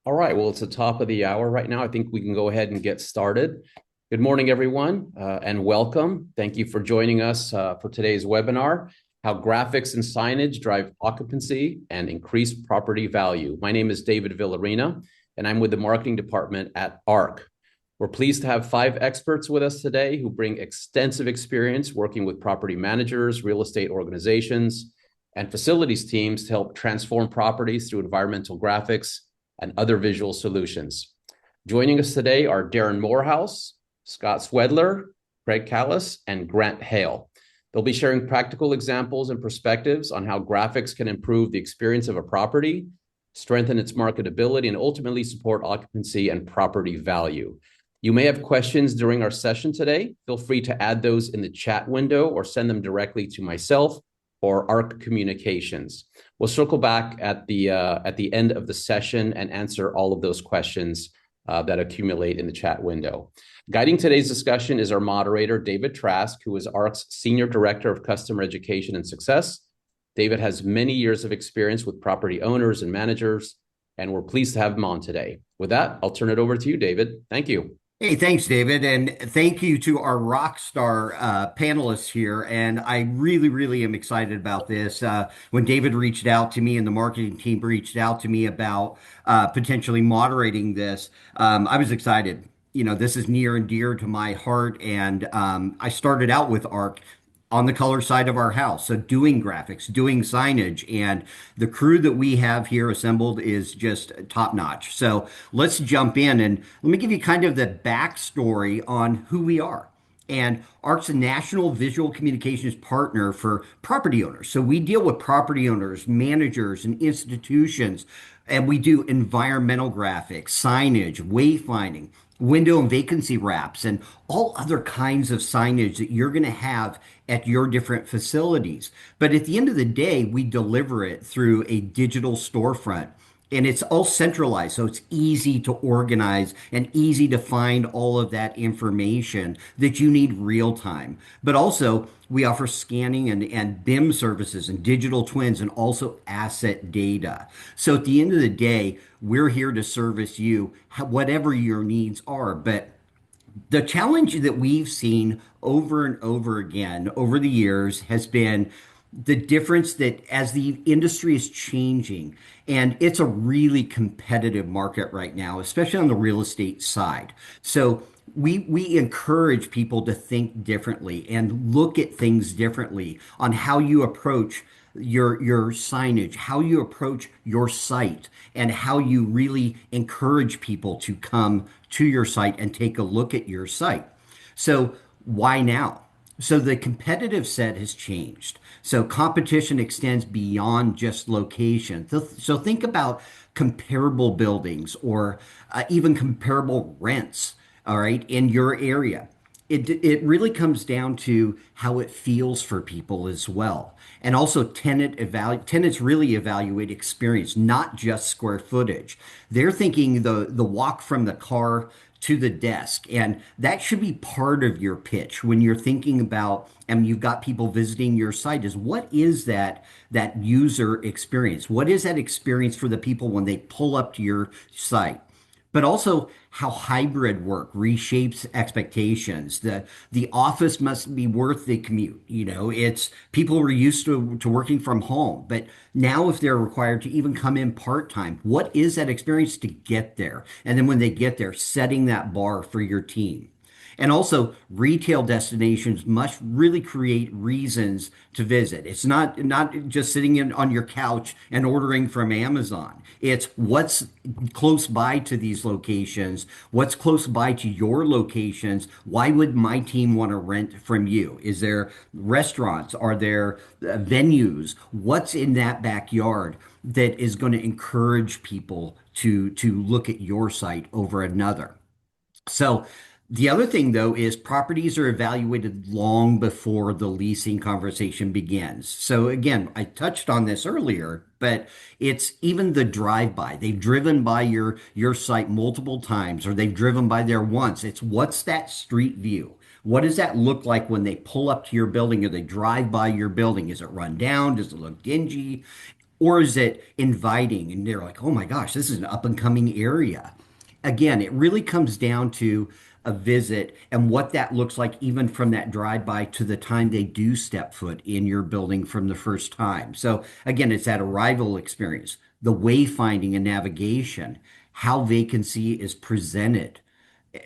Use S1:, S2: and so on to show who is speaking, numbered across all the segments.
S1: All right, well, it's the top of the hour right now. I think we can go ahead and get started. Good morning, everyone, and welcome. Thank you for joining us for today's webinar, How Graphics and Signage Drive Occupancy and Increase Property Value. My name is David Villarina, and I'm with the marketing department at ARC. We're pleased to have 5 experts with us today who bring extensive experience working with property managers, real estate organizations, and facilities teams to help transform properties through environmental graphics and other visual solutions. Joining us today are Darren Morehouse, Scott Swedler, Craig Callis, and Grant Hale. They'll be sharing practical examples and perspectives on how graphics can improve the experience of a property, strengthen its marketability, and ultimately support occupancy and property value. You may have questions during our session today. Feel free to add those in the chat window or send them directly to myself or ARC Communications. We'll circle back at the end of the session and answer all of those questions that accumulate in the chat window. Guiding today's discussion is our moderator, David Trask, who is ARC's Senior Director of Customer Education and Success. David has many years of experience with property owners and managers, and we're pleased to have him on today. With that, I'll turn it over to you, David. Thank you.
S2: Hey, thanks, David. And thank you to our rock star panelists here. And I really am excited about this. When David reached out to me and the marketing team reached out to me about potentially moderating this, I was excited. This is near and dear to my heart. And I started out with ARC on the color side of our house. So doing graphics, doing signage, and the crew that we have here assembled is just top notch. So let's jump in and let me give you kind of the backstory on who we are. And ARC's a national visual communications partner for property owners. So we deal with property owners, managers, and institutions, and we do environmental graphics, signage, wayfinding, window and vacancy wraps, and all other kinds of signage that you're going to have at your different facilities. But at the end of the day, we deliver it through a digital storefront. And it's all centralized, so it's easy to organize and easy to find all of that information that you need real time. But also, we offer scanning and BIM services and digital twins and also asset data. So at the end of the day, we're here to service you, whatever your needs are. But the challenge that we've seen over and over again over the years has been the difference that as the industry is changing, and it's a really competitive market right now, especially on the real estate side. So we encourage people to think differently and look at things differently on how you approach your signage, how you approach your site, and how you really encourage people to come to your site and take a look at your site. So why now? So the competitive set has changed. So competition extends beyond just location. So think about comparable buildings or even comparable rents, all right, in your area. It really comes down to how it feels for people as well. And also tenants really evaluate experience, not just square footage. They're thinking the walk from the car to the desk. And that should be part of your pitch when you're thinking about, and you've got people visiting your site, is what is that user experience? What is that experience for the people when they pull up to your site? But also how hybrid work reshapes expectations. The office must be worth the commute. It's people were used to working from home, but now if they're required to even come in part-time, what is that experience to get there? And then when they get there, setting that bar for your team. And also, retail destinations must really create reasons to visit. It's not just sitting on your couch and ordering from Amazon. It's what's close by to these locations, what's close by to your locations. Why would my team want to rent from you? Is there restaurants? Are there venues? What's in that backyard that is going to encourage people to look at your site over another? So the other thing, though, is properties are evaluated long before the leasing conversation begins. So again, I touched on this earlier, but it's even the drive-by. They've driven by your site multiple times, or they've driven by there once. It's what's that street view? What does that look like when they pull up to your building or they drive by your building? Is it run down? Does it look dingy? Or is it inviting and they're like, oh my gosh, this is an up and coming area? Again, it really comes down to a visit and what that looks like, even from that drive-by to the time they do step foot in your building from the first time. So, again, it's that arrival experience, the wayfinding and navigation, how vacancy is presented,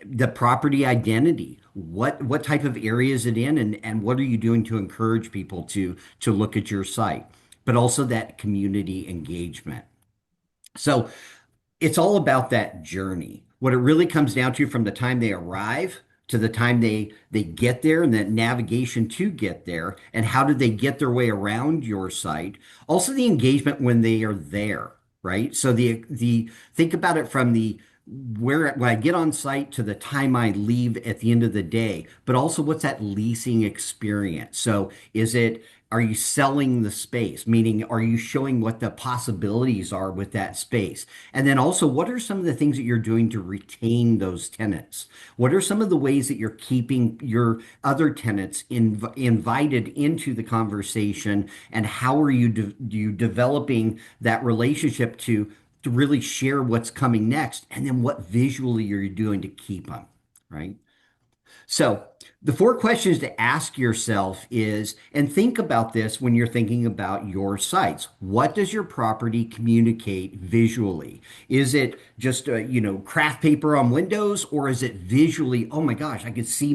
S2: the property identity. What type of area is it in, and what are you doing to encourage people to look at your site? But also that community engagement. So it's all about that journey. What it really comes down to from the time they arrive to the time they get there and that navigation to get there and how did they get their way around your site. Also the engagement when they are there, right? So the think about it from the where when I get on site to the time I leave at the end of the day, but also what's that leasing experience? So is it are you selling the space? Meaning, are you showing what the possibilities are with that space? And then also, what are some of the things that you're doing to retain those tenants? What are some of the ways that you're keeping your other tenants invited into the conversation? And how are you developing that relationship to really share what's coming next? And then what visually are you doing to keep them, right? So, the four questions to ask yourself is, and think about this when you're thinking about your sites. What does your property communicate visually? Is it just craft paper on windows, or is it visually? Oh my gosh, I could see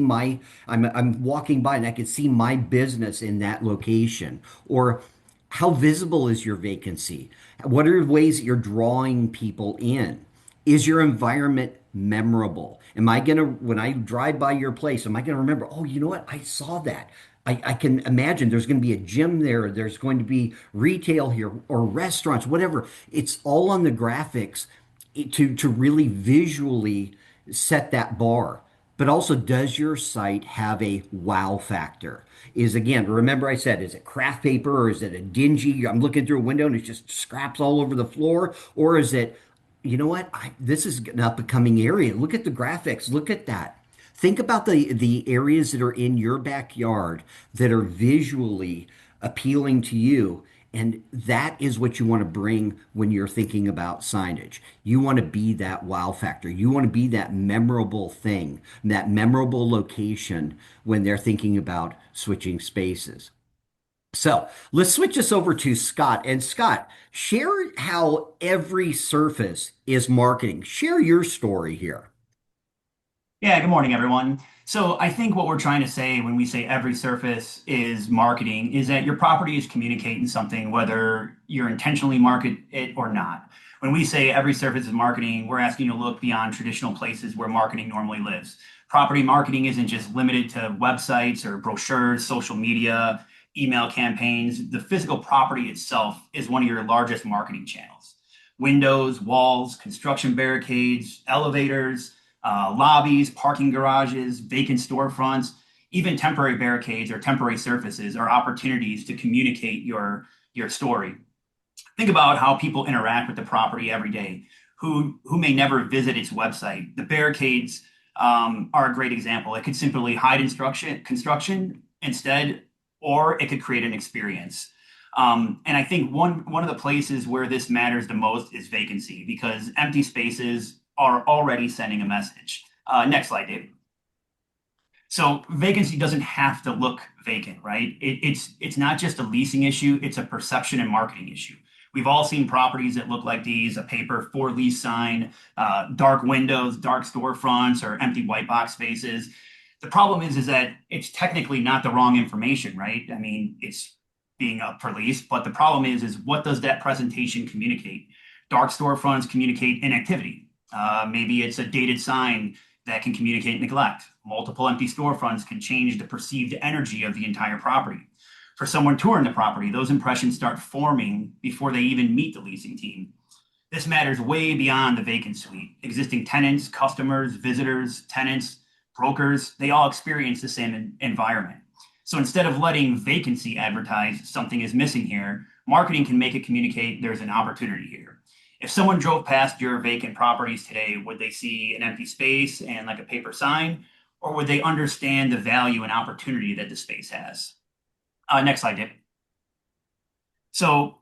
S2: I'm walking by and I could see my business in that location. Or how visible is your vacancy? What are the ways that you're drawing people in? Is your environment memorable? Am I gonna, when I drive by your place, am I gonna remember, oh, you know what? I saw that. I can imagine there's going to be a gym there. There's going to be retail here or restaurants, whatever. It's all on the graphics to really visually set that bar. But also, does your site have a wow factor? Is again, remember I said, is it craft paper or is it a dingy? I'm looking through a window and it's just scraps all over the floor, or is it you know what? This is an up and coming area. Look at the graphics. Look at that. Think about the areas that are in your backyard that are visually appealing to you. And that is what you want to bring when you're thinking about signage. You want to be that wow factor. You want to be that memorable thing, that memorable location when they're thinking about switching spaces. So let's switch this over to Scott. And Scott, share how every surface is marketing. Share your story here.
S3: Yeah, good morning, everyone. So I think what we're trying to say when we say every surface is marketing is that your property is communicating something, whether you're intentionally market it or not. When we say every surface is marketing, we're asking you to look beyond traditional places where marketing normally lives. Property marketing isn't just limited to websites or brochures, social media, email campaigns. The physical property itself is one of your largest marketing channels. Windows, walls, construction barricades, elevators, lobbies, parking garages, vacant storefronts, even temporary barricades or temporary surfaces are opportunities to communicate your story. Think about how people interact with the property every day, who may never visit its website. The barricades are a great example. It could simply hide instruction construction instead, or it could create an experience. And I think one of the places where this matters the most is vacancy, because empty spaces are already sending a message. Next slide, David. So vacancy doesn't have to look vacant, right? It's not just a leasing issue; it's a perception and marketing issue. We've all seen properties that look like these: a paper for lease sign, dark windows, dark storefronts, or empty white box spaces. The problem is that it's technically not the wrong information, right? I mean, it's being up for lease, but the problem is what does that presentation communicate? Dark storefronts communicate inactivity. Maybe it's a dated sign that can communicate neglect. Multiple empty storefronts can change the perceived energy of the entire property. For someone touring the property, those impressions start forming before they even meet the leasing team. This matters way beyond the vacant suite. Existing tenants, customers, visitors, tenants, brokers, they all experience the same environment. So instead of letting vacancy advertise something is missing here, marketing can make it communicate there's an opportunity here. If someone drove past your vacant properties today, would they see an empty space and like a paper sign, or would they understand the value and opportunity that the space has? Next slide, David. So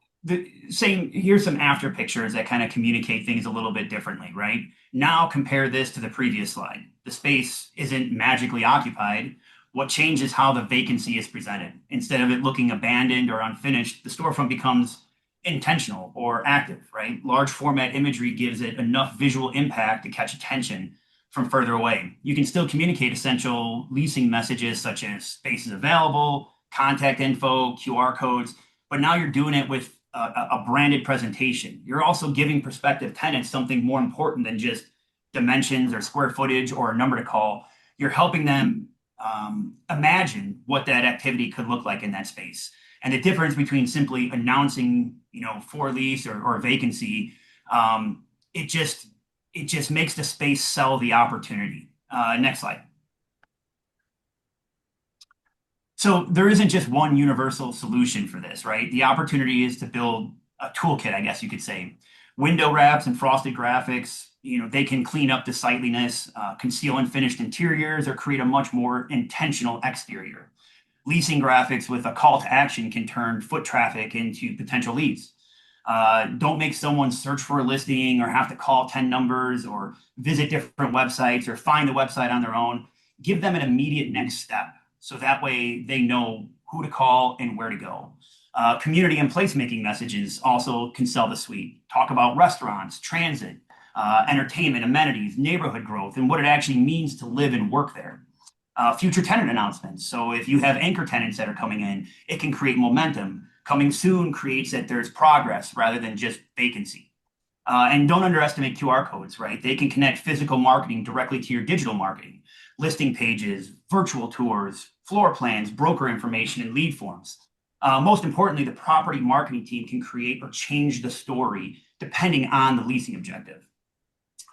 S3: saying here's some after pictures that kind of communicate things a little bit differently, right? Now compare this to the previous slide. The space isn't magically occupied. What changes how the vacancy is presented. Instead of it looking abandoned or unfinished, the storefront becomes intentional or active, right? Large format imagery gives it enough visual impact to catch attention from further away. You can still communicate essential leasing messages such as spaces available, contact info, QR codes, but now you're doing it with a branded presentation. You're also giving prospective tenants something more important than just dimensions or square footage or a number to call. You're helping them imagine what that activity could look like in that space. And the difference between simply announcing, for lease or vacancy, it just makes the space sell the opportunity. Next slide. So there isn't just one universal solution for this, right? The opportunity is to build a toolkit, I guess you could say. Window wraps and frosted graphics, they can clean up the sightliness, conceal unfinished interiors, or create a much more intentional exterior. Leasing graphics with a call to action can turn foot traffic into potential leads. Don't make someone search for a listing or have to call 10 numbers or visit different websites or find the website on their own. Give them an immediate next step. So that way they know who to call and where to go. Community and placemaking messages also can sell the suite. Talk about restaurants, transit, entertainment, amenities, neighborhood growth, and what it actually means to live and work there. Future tenant announcements. So if you have anchor tenants that are coming in, it can create momentum. Coming soon creates that there's progress rather than just vacancy. And don't underestimate QR codes, right? They can connect physical marketing directly to your digital marketing, listing pages, virtual tours, floor plans, broker information, and lead forms. Most importantly, the property marketing team can create or change the story depending on the leasing objective.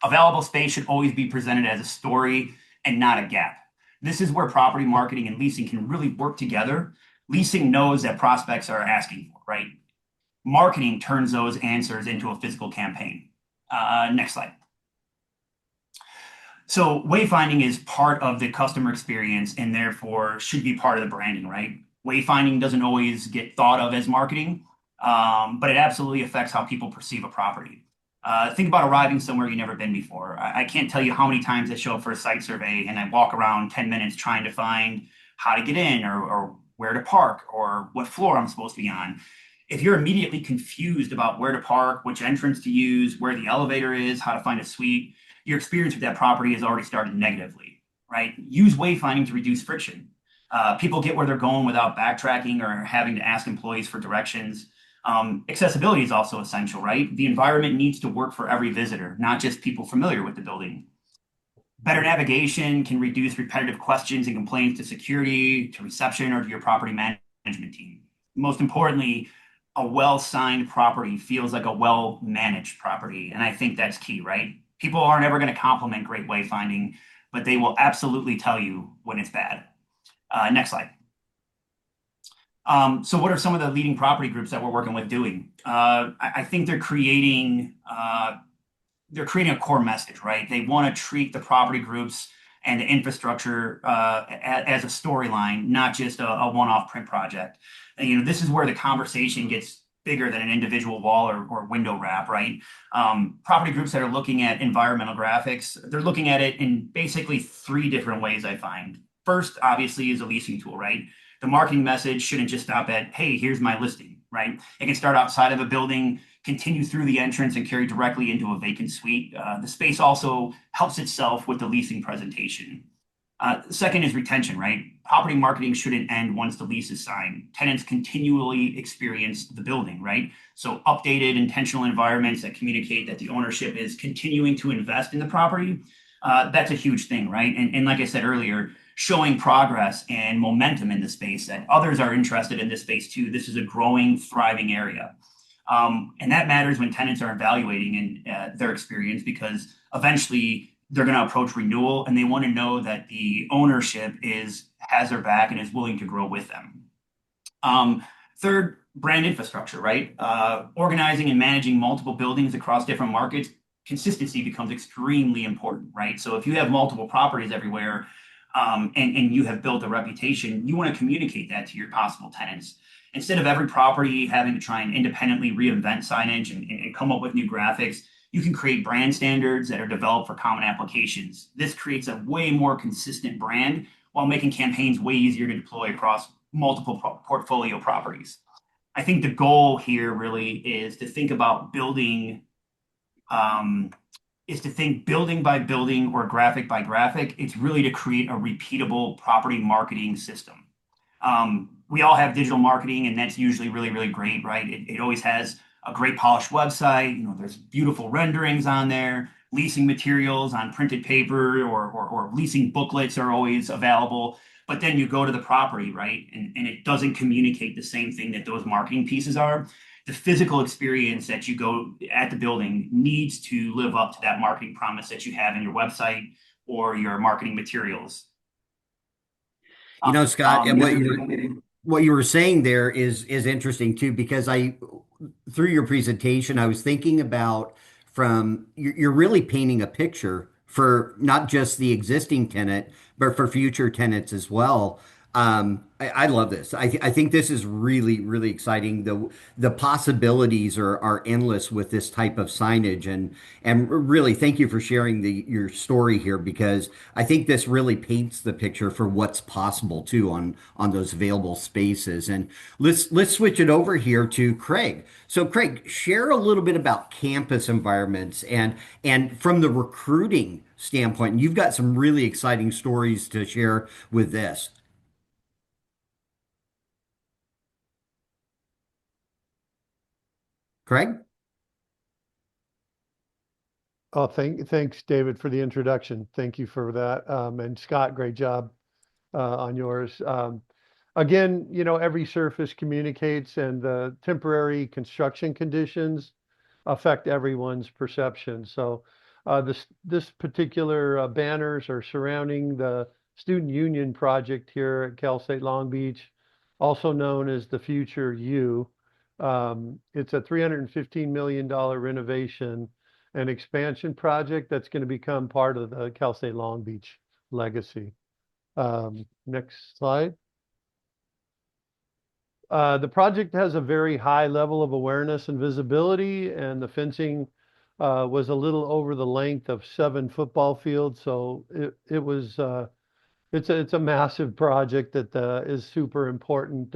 S3: Available space should always be presented as a story and not a gap. This is where property marketing and leasing can really work together. Leasing knows that prospects are asking for, right? Marketing turns those answers into a physical campaign. Next slide. So wayfinding is part of the customer experience and therefore should be part of the branding, right? Wayfinding doesn't always get thought of as marketing, but it absolutely affects how people perceive a property. Think about arriving somewhere you've never been before. I can't tell you how many times I show up for a site survey and I walk around 10 minutes trying to find how to get in or where to park or what floor I'm supposed to be on. If you're immediately confused about where to park, which entrance to use, where the elevator is, how to find a suite, your experience with that property has already started negatively, right? Use wayfinding to reduce friction. People get where they're going without backtracking or having to ask employees for directions. Accessibility is also essential, right? The environment needs to work for every visitor, not just people familiar with the building. Better navigation can reduce repetitive questions and complaints to security, to reception, or to your property management team. Most importantly, a well-signed property feels like a well-managed property. And I think that's key, right? People aren't ever going to compliment great wayfinding, but they will absolutely tell you when it's bad. Next slide. So what are some of the leading property groups that we're working with doing? I think they're creating a core message, right? They want to treat the property groups and the infrastructure as a storyline, not just a one-off print project. And, this is where the conversation gets bigger than an individual wall or window wrap, right? Property groups that are looking at environmental graphics, they're looking at it in basically three different ways, I find. First, obviously, is a leasing tool, right? The marketing message shouldn't just stop at, hey, here's my listing, right? It can start outside of a building, continue through the entrance, and carry directly into a vacant suite. The space also helps itself with the leasing presentation. Second is retention, right? Property marketing shouldn't end once the lease is signed. Tenants continually experience the building, right? So updated, intentional environments that communicate that the ownership is continuing to invest in the property, that's a huge thing, right? And like I said earlier, showing progress and momentum in the space that others are interested in this space too. This is a growing, thriving area. And that matters when tenants are evaluating their experience because eventually they're going to approach renewal and they want to know that the ownership has their back and is willing to grow with them. Third, brand infrastructure, right? Organizing and managing multiple buildings across different markets, consistency becomes extremely important, right? So if you have multiple properties everywhere, and you have built a reputation, you want to communicate that to your possible tenants. Instead of every property having to try and independently reinvent signage and come up with new graphics, you can create brand standards that are developed for common applications. This creates a way more consistent brand while making campaigns way easier to deploy across multiple portfolio properties. I think the goal here really is to think about building um, is to think building by building or graphic by graphic. It's really to create a repeatable property marketing system. We all have digital marketing, and that's usually really, really great, right? It always has a great polished website. There's beautiful renderings on there. Leasing materials on printed paper or leasing booklets are always available. But then you go to the property, right? And it doesn't communicate the same thing that those marketing pieces are. The physical experience that you go at the building needs to live up to that marketing promise that you have in your website or your marketing materials.
S2: Scott, and
S3: Um,
S2: what you were saying there is interesting too, because through your presentation, I was thinking about from you're really painting a picture for not just the existing tenant, but for future tenants as well. I love this. I think this is really, really exciting. The possibilities are endless with this type of signage, and really thank you for sharing your story here, because I think this really paints the picture for what's possible too on those available spaces. And let's switch it over here to Craig. So Craig, share a little bit about campus environments and from the recruiting standpoint. You've got some really exciting stories to share with this. Craig?
S4: Oh, thanks, David, for the introduction. Thank you for that. And Scott, great job on yours. Again, every surface communicates, and the temporary construction conditions affect everyone's perception. So, this particular banners are surrounding the Student Union project here at Cal State Long Beach, also known as the Future U. It's a $315 million renovation and expansion project that's going to become part of the Cal State Long Beach legacy. Next slide. The project has a very high level of awareness and visibility, and the fencing was a little over the length of 7 football fields. So it's a massive project that is super important.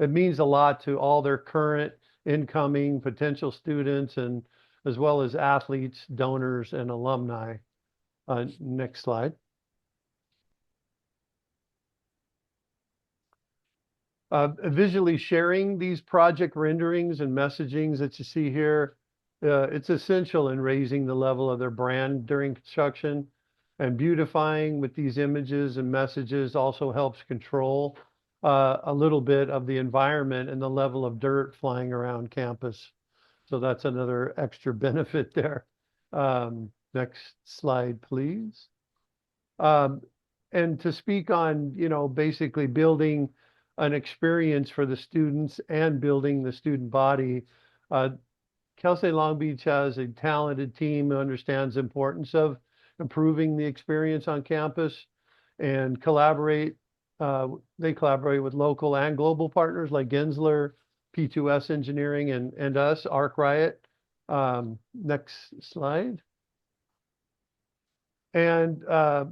S4: It means a lot to all their current, incoming, potential students, and as well as athletes, donors, and alumni. Next slide. Visually sharing these project renderings and messagings that you see here, it's essential in raising the level of their brand during construction, and beautifying with these images and messages also helps control a little bit of the environment and the level of dirt flying around campus. So that's another extra benefit there. Next slide, please. Um, and to speak on, basically building an experience for the students and building the student body, uh, Cal State Long Beach has a talented team who understands the importance of improving the experience on campus and collaborate. They collaborate with local and global partners like Gensler, P2S Engineering, and us, Arc Riot. Next slide. And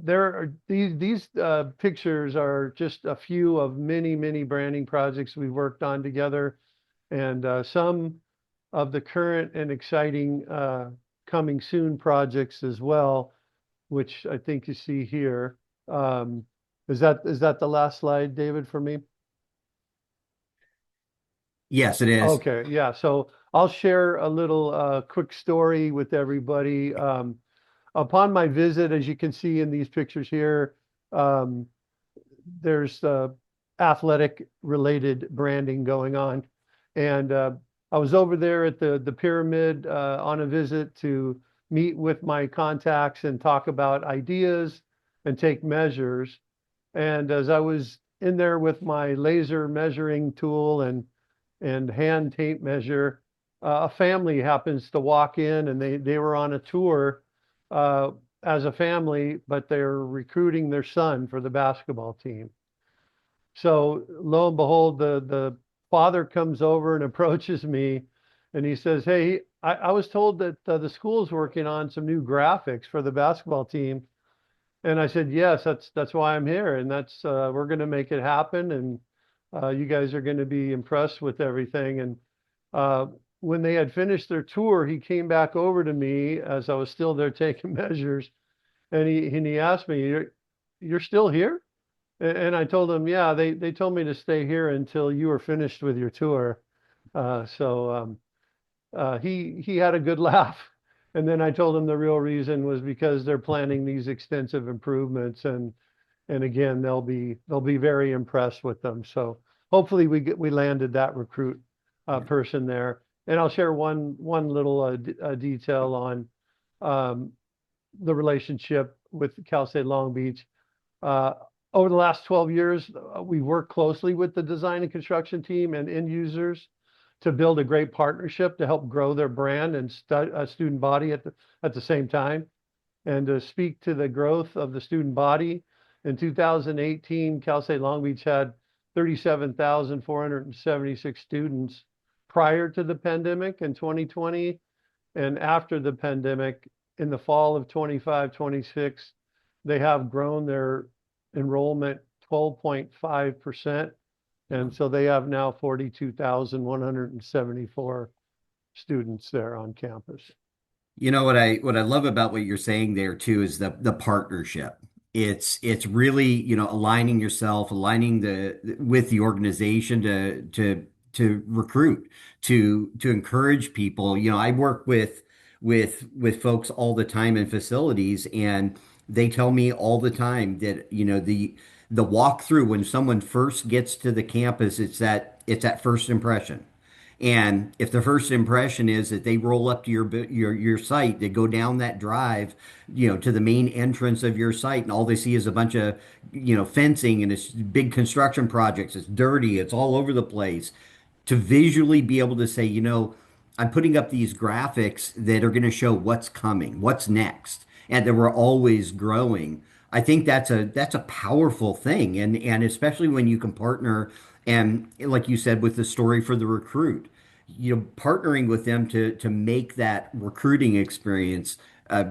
S4: there are these pictures are just a few of many, many branding projects we've worked on together, and some of the current and exciting coming soon projects as well, which I think you see here. Is that the last slide, David, for me?
S2: Yes, it is.
S4: Okay, yeah. So I'll share a little quick story with everybody. Upon my visit, as you can see in these pictures here, um, there's athletic related branding going on. And I was over there at the pyramid on a visit to meet with my contacts and talk about ideas and take measures. And as I was in there with my laser measuring tool and hand tape measure, a family happens to walk in, and they were on a tour uh, as a family, but they're recruiting their son for the basketball team. So lo and behold, the father comes over and approaches me and he says, "Hey, I was told that the school's working on some new graphics for the basketball team." And I said, "Yes, that's why I'm here, and that's we're going to make it happen, and you guys are going to be impressed with everything." And uh, when they had finished their tour, he came back over to me as I was still there taking measures, and he asked me, "You're still here?" And I told him, "Yeah, they told me to stay here until you were finished with your tour." He had a good laugh. And then I told him the real reason was because they're planning these extensive improvements, and again they'll be very impressed with them. So hopefully we landed that recruit person there. And I'll share one little detail on um, the relationship with Cal State Long Beach. Uh, Over the last 12 years, we worked closely with the design and construction team and end users to build a great partnership to help grow their brand and student body at the same time. And to speak to the growth of the student body, in 2018, Cal State Long Beach had 37,476 students prior to the pandemic in 2020. And after the pandemic, in the fall of 25-26, they have grown their enrollment 12.5%. And so they have now 42,174 students there on campus.
S2: You know what I love about what you're saying there too is the partnership. It's really, aligning yourself, aligning the with the organization to recruit, to encourage people. I work with folks all the time in facilities, and they tell me all the time that, the walkthrough when someone first gets to the campus, it's that first impression. And if the first impression is that they roll up to your site, they go down that drive, to the main entrance of your site, and all they see is a bunch of, fencing and it's big construction projects. It's dirty. It's all over the place. To visually be able to say, I'm putting up these graphics that are going to show what's coming, what's next, and that we're always growing. I think that's a powerful thing, and especially when you can partner and like you said with the story for the recruit, partnering with them to make that recruiting experience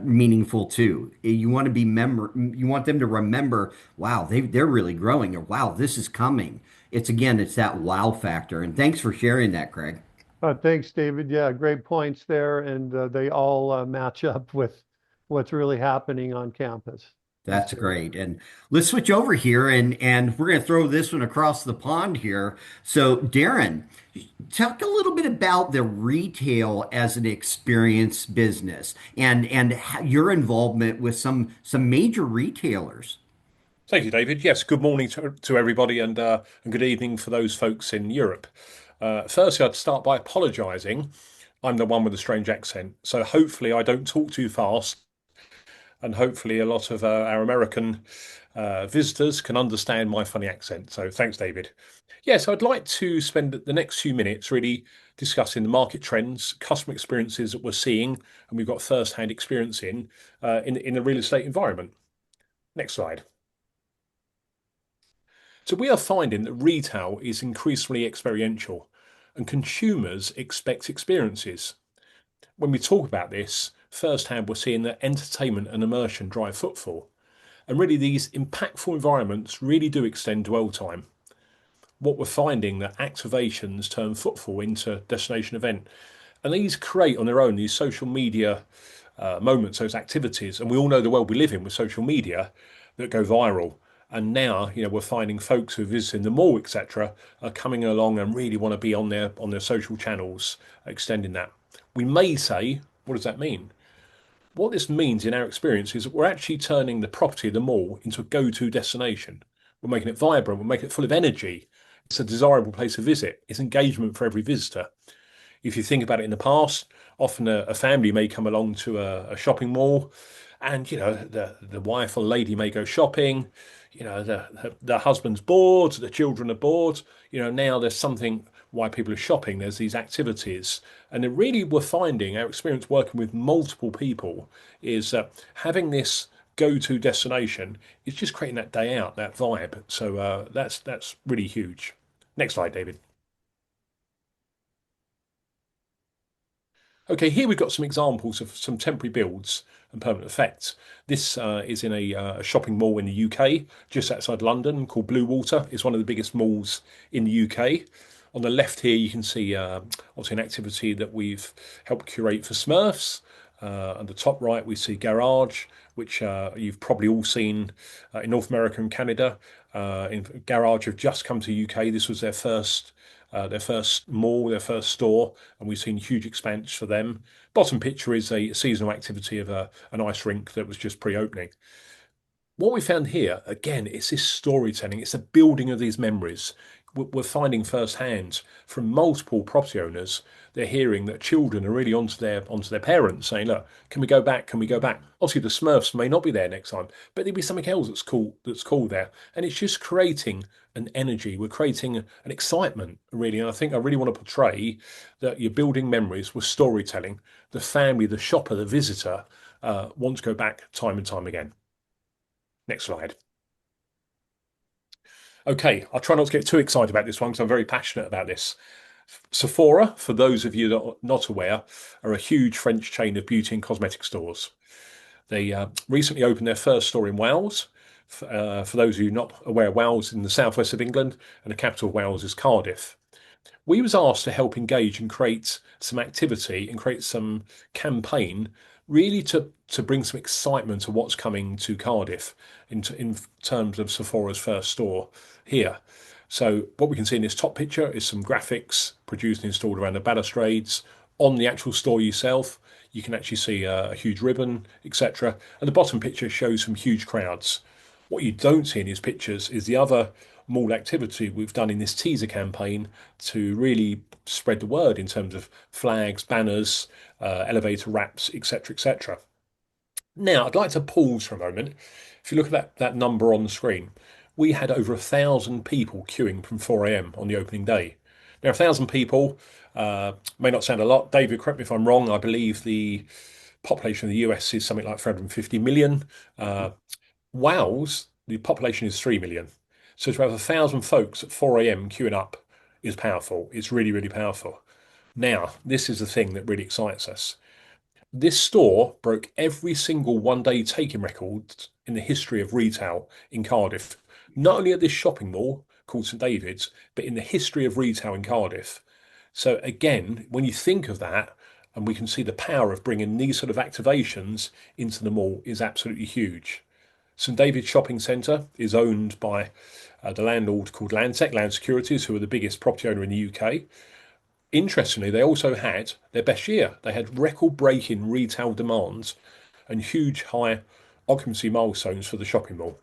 S2: meaningful too. You want them to remember, wow, they're really growing, or wow, this is coming. It's that wow factor. And thanks for sharing that, Craig.
S4: Thanks, David. Yeah, great points there, and they all match up with what's really happening on campus. That's
S2: That's
S4: great.
S2: great. And let's switch over here and we're going to throw this one across the pond here. So, Darren, talk a little bit about the retail as an experience business and your involvement with some major retailers.
S5: Thank you, David. Yes, good morning to everybody and good evening for those folks in Europe. Firstly, I'd start by apologising. I'm the one with the strange accent, so hopefully I don't talk too fast, and hopefully a lot of our American visitors can understand my funny accent. So thanks, David. Yes, I'd like to spend the next few minutes really discussing the market trends, customer experiences that we're seeing, and we've got first-hand experience in the real estate environment. Next slide. So we are finding that retail is increasingly experiential and consumers expect experiences. When we talk about this, firsthand we're seeing that entertainment and immersion drive footfall. And really these impactful environments really do extend dwell time. What we're finding that activations turn footfall into destination event. And these create on their own these social media moments, those activities. And we all know the world we live in with social media that go viral. And now, we're finding folks who are visiting the mall, etc., are coming along and really want to be on their social channels, extending that. We may say, what does that mean? What this means in our experience is that we're actually turning the property of the mall into a go-to destination. We're making it vibrant, we're making it full of energy. It's a desirable place to visit. It's engagement for every visitor. If you think about it in the past, often a family may come along to a shopping mall and, the wife or lady may go shopping, the husband's bored, the children are bored. Now there's something why people are shopping. There's these activities. And it really we're finding our experience working with multiple people is that having this go-to destination is just creating that day out, that vibe. So that's really huge. Next slide, David. Okay, here we've got some examples of some temporary builds and permanent effects. This is in a shopping mall in the UK, just outside London, called Blue Water. It's one of the biggest malls in the UK. On the left here, you can see obviously an activity that we've helped curate for Smurfs. On the top right, we see Garage, which you've probably all seen in North America and Canada. Garage have just come to UK. This was their first mall, their first store, and we've seen huge expanse for them. Bottom picture is a seasonal activity of an ice rink that was just pre-opening. What we found here, again, it's this storytelling, it's a building of these memories. We're finding firsthand from multiple property owners, they're hearing that children are really onto their parents, saying, "Look, can we go back? Can we go back?" Obviously, the Smurfs may not be there next time, but there'll be something else that's cool there, and it's just creating an energy. We're creating an excitement, really, and I think I really want to portray that you're building memories with storytelling. The family, the shopper, the visitor want to go back time and time again. Next slide. Okay, I'll try not to get too excited about this one because I'm very passionate about this. Sephora, for those of you that are not aware, are a huge French chain of beauty and cosmetic stores. They recently opened their first store in Wales. For those of you not aware, Wales is in the southwest of England, and the capital of Wales is Cardiff. We was asked to help engage and create some activity and create some campaign, really to bring some excitement to what's coming to Cardiff in terms of Sephora's first store here. So what we can see in this top picture is some graphics produced and installed around the balustrades. On the actual store yourself, you can actually see a huge ribbon, etc. And the bottom picture shows some huge crowds. What you don't see in these pictures is the other mall activity we've done in this teaser campaign to really spread the word in terms of flags, banners, elevator wraps, etc., etc. Now, I'd like to pause for a moment. If you look at that number on the screen, we had over 1,000 people queuing from 4 a.m. on the opening day. Now, 1,000 people may not sound a lot. David, correct me if I'm wrong. I believe the population of the US is something like 350 million. Wales, the population is 3 million. So to have 1,000 folks at 4 a.m. queuing up is powerful. It's really, really powerful. Now, this is the thing that really excites us. This store broke every single one-day taking record in the history of retail in Cardiff. Not only at this shopping mall called St David's, but in the history of retail in Cardiff. So again, when you think of that, and we can see the power of bringing these sort of activations into the mall is absolutely huge. St David's Shopping Centre is owned by the landlord called Landsec, Land Securities, who are the biggest property owner in the UK. Interestingly, they also had their best year. They had record-breaking retail demands and huge high occupancy milestones for the shopping mall.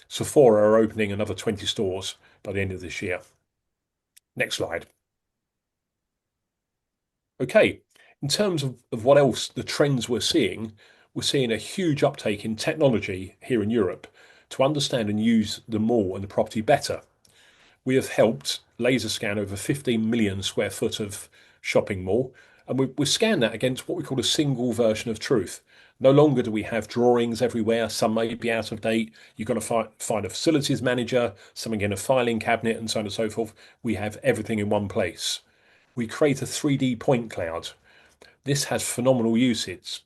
S5: Sephora are opening another 20 stores by the end of this year. Next slide. Okay, in terms of what else, the trends we're seeing a huge uptake in technology here in Europe to understand and use the mall and the property better. We have helped laser scan over 15 million square foot of shopping mall, and we scan that against what we call a single version of truth. No longer do we have drawings everywhere. Some may be out of date. You've got to find a facilities manager, something in a filing cabinet, and so on and so forth. We have everything in one place. We create a 3D point cloud. This has phenomenal usage.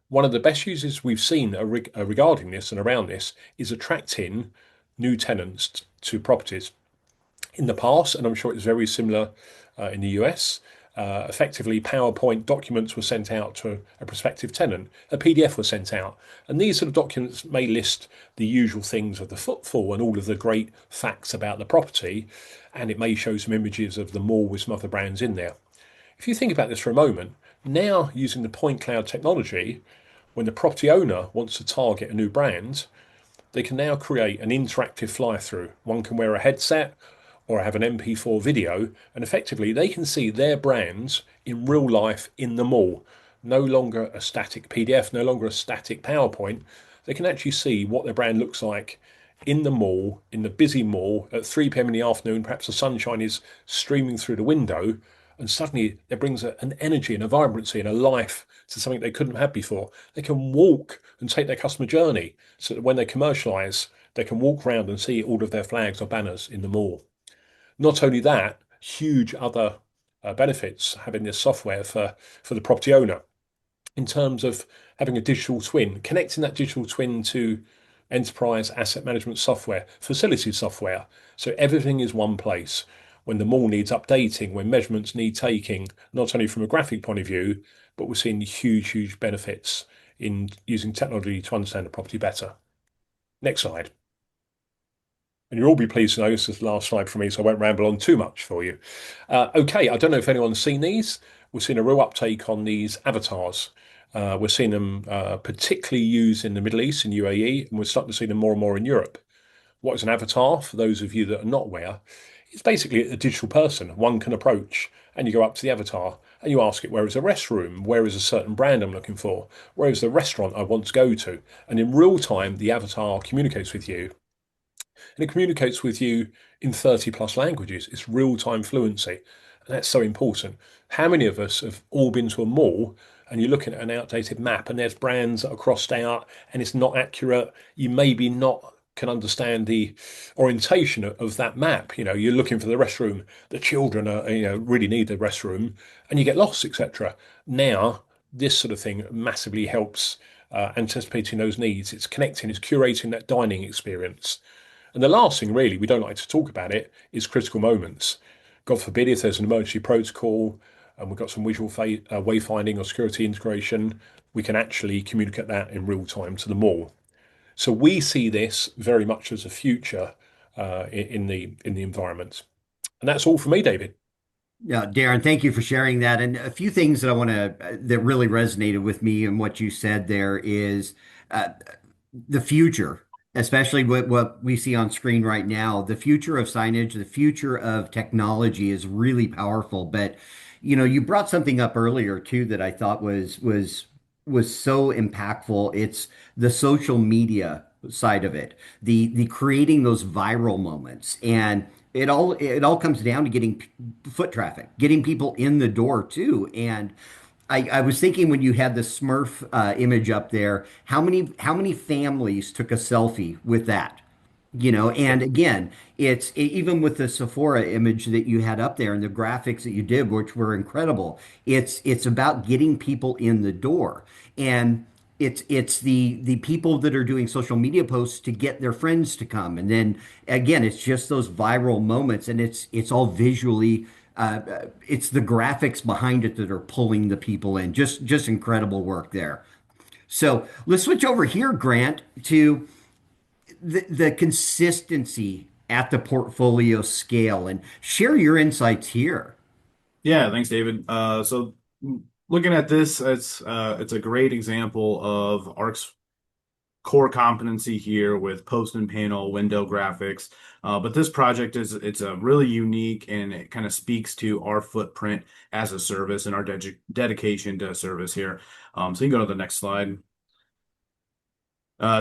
S5: One of the best uses we've seen regarding this and around this is attracting new tenants to properties. In the past, and I'm sure it's very similar in the US, effectively PowerPoint documents were sent out to a prospective tenant. A PDF was sent out. And these sort of documents may list the usual things of the footfall and all of the great facts about the property. And it may show some images of the mall with some other brands in there. If you think about this for a moment, now using the point cloud technology, when the property owner wants to target a new brand, they can now create an interactive fly through. One can wear a headset or have an MP4 video, and effectively they can see their brands in real life in the mall. No longer a static PDF, no longer a static PowerPoint. They can actually see what their brand looks like in the mall, in the busy mall at 3 p.m. in the afternoon. Perhaps the sunshine is streaming through the window, and suddenly it brings an energy and a vibrancy and a life to something they couldn't have before. They can walk and take their customer journey so that when they commercialize, they can walk around and see all of their flags or banners in the mall. Not only that, huge other benefits having this software for the property owner in terms of having a digital twin, connecting that digital twin to enterprise asset management software, facility software. So everything is one place. When the mall needs updating, when measurements need taking, not only from a graphic point of view, but we're seeing huge benefits in using technology to understand the property better. Next slide. And you'll all be pleased to know this is the last slide for me, so I won't ramble on too much for you. Okay, I don't know if anyone's seen these. We're seeing a real uptake on these avatars. We're seeing them particularly used in the Middle East, in UAE, and we're starting to see them more and more in Europe. What is an avatar? For those of you that are not aware, it's basically a digital person one can approach, and you go up to the avatar and you ask it, where is a restroom? Where is a certain brand I'm looking for? Where is the restaurant I want to go to? And in real time, the avatar communicates with you, and it communicates with you in 30 plus languages. It's real time fluency. And that's so important. How many of us have all been to a mall and you're looking at an outdated map and there's brands that are crossed out and it's not accurate? You maybe not can understand the orientation of that map. You know, you're looking for the restroom, the children are, really need the restroom, and you get lost, etc. Now, this sort of thing massively helps anticipating those needs. It's connecting, it's curating that dining experience. And the last thing, really, we don't like to talk about it, is critical moments. God forbid if there's an emergency protocol and we've got some visual wayfinding or security integration, we can actually communicate that in real time to the mall. So we see this very much as a future in the environment. And that's all for me, David.
S2: Yeah, Darren, thank you for sharing that. And a few things that I want to that really resonated with me and what you said there is uh, the future, especially what we see on screen right now. The future of signage, the future of technology is really powerful. But you brought something up earlier too that I thought was so impactful. It's the social media side of it, the creating those viral moments, and it all comes down to getting foot traffic, getting people in the door too. And I was thinking when you had the Smurf image up there, how many families took a selfie with that? And again, even with the Sephora image that you had up there and the graphics that you did, which were incredible. It's about getting people in the door, and it's the people that are doing social media posts to get their friends to come, and then again, it's just those viral moments, and it's all visually. It's the graphics behind it that are pulling the people in. Just incredible work there. So let's switch over here, Grant, to the consistency at the portfolio scale and share your insights here.
S6: Yeah, thanks, David. Looking at this, it's a great example of ARC's core competency here with post and panel window graphics. But this project it's a really unique, and it kind of speaks to our footprint as a service and our dedication to service here. So you can go to the next slide.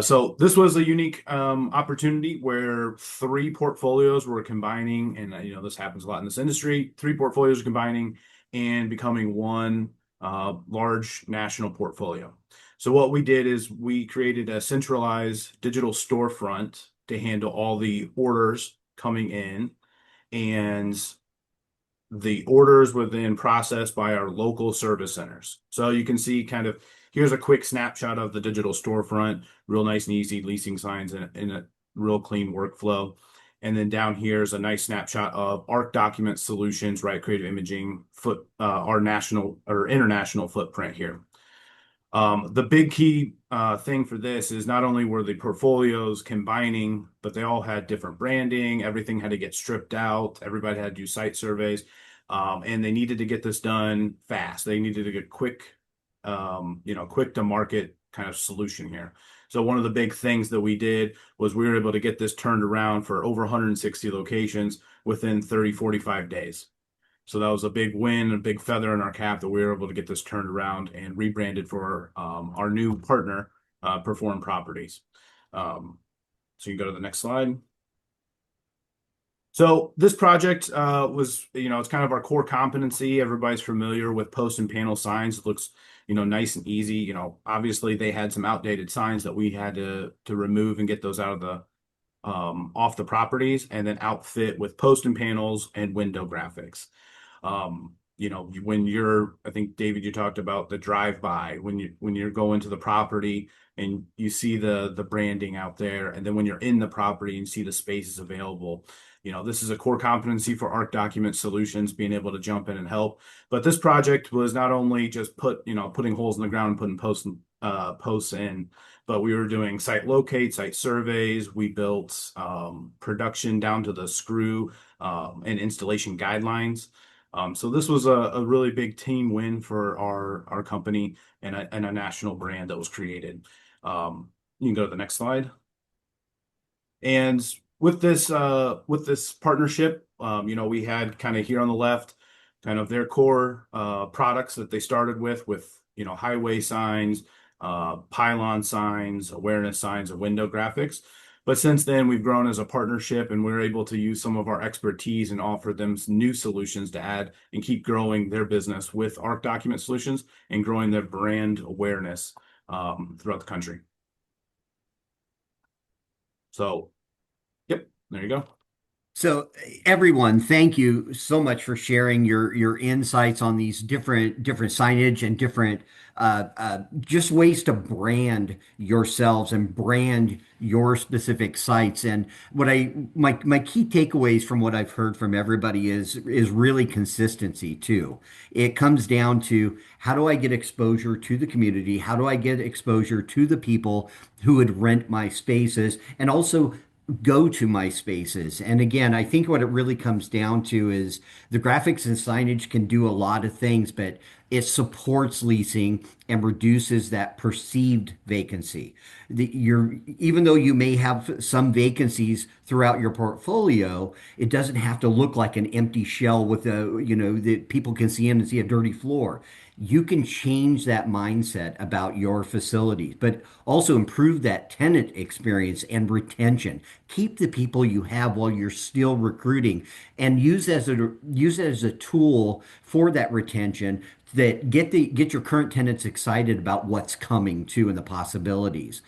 S6: So this was a unique opportunity where three portfolios were combining, and this happens a lot in this industry. Three portfolios are combining and becoming one large national portfolio. So what we did is we created a centralized digital storefront to handle all the orders coming in, and the orders were then processed by our local service centers. So you can see here's a quick snapshot of the digital storefront, real nice and easy leasing signs in a real clean workflow. And then down here is a nice snapshot of ARC Document Solutions, right? Creative Imaging, our national or international footprint here. The big key thing for this is not only were the portfolios combining, but they all had different branding. Everything had to get stripped out. Everybody had to do site surveys. And they needed to get this done fast. They needed to get quick to market kind of solution here. So one of the big things that we did was we were able to get this turned around for over 160 locations within 30, 45 days. So that was a big win, a big feather in our cap that we were able to get this turned around and rebranded for our new partner, Perform Properties. So you can go to the next slide. So this project was, it's kind of our core competency. Everybody's familiar with post and panel signs. It looks, nice and easy. Obviously they had some outdated signs that we had to remove and get those out of the off the properties, and then outfit with post and panels and window graphics. I think David, you talked about the drive-by when you're going to the property and you see the branding out there, and then when you're in the property and you see the spaces available. This is a core competency for Arc Document Solutions, being able to jump in and help. But this project was not only just putting holes in the ground and putting posts in, but we were doing site locate, site surveys. We built production down to the screw and installation guidelines. So this was a really big team win for our company and a national brand that was created. You can go to the next slide. And with this partnership, we had kind of here on the left, kind of their core products that they started with highway signs, pylon signs, awareness signs, and window graphics. But since then, we've grown as a partnership, and we're able to use some of our expertise and offer them some new solutions to add and keep growing their business with Arc Document Solutions and growing their brand awareness throughout the country. So, yep, there you go.
S2: So everyone, thank you so much for sharing your insights on these different signage and different just ways to brand yourselves and brand your specific sites. And my key takeaways from what I've heard from everybody is really consistency too. It comes down to, how do I get exposure to the community? How do I get exposure to the people who would rent my spaces? And also go to my spaces. And again, I think what it really comes down to is the graphics and signage can do a lot of things, but it supports leasing and reduces that perceived vacancy. Even though you may have some vacancies throughout your portfolio, it doesn't have to look like an empty shell with that people can see in and see a dirty floor. You can change that mindset about your facilities, but also improve that tenant experience and retention. Keep the people you have while you're still recruiting, and use it as a tool for that retention, that get your current tenants excited about what's coming too and the possibilities.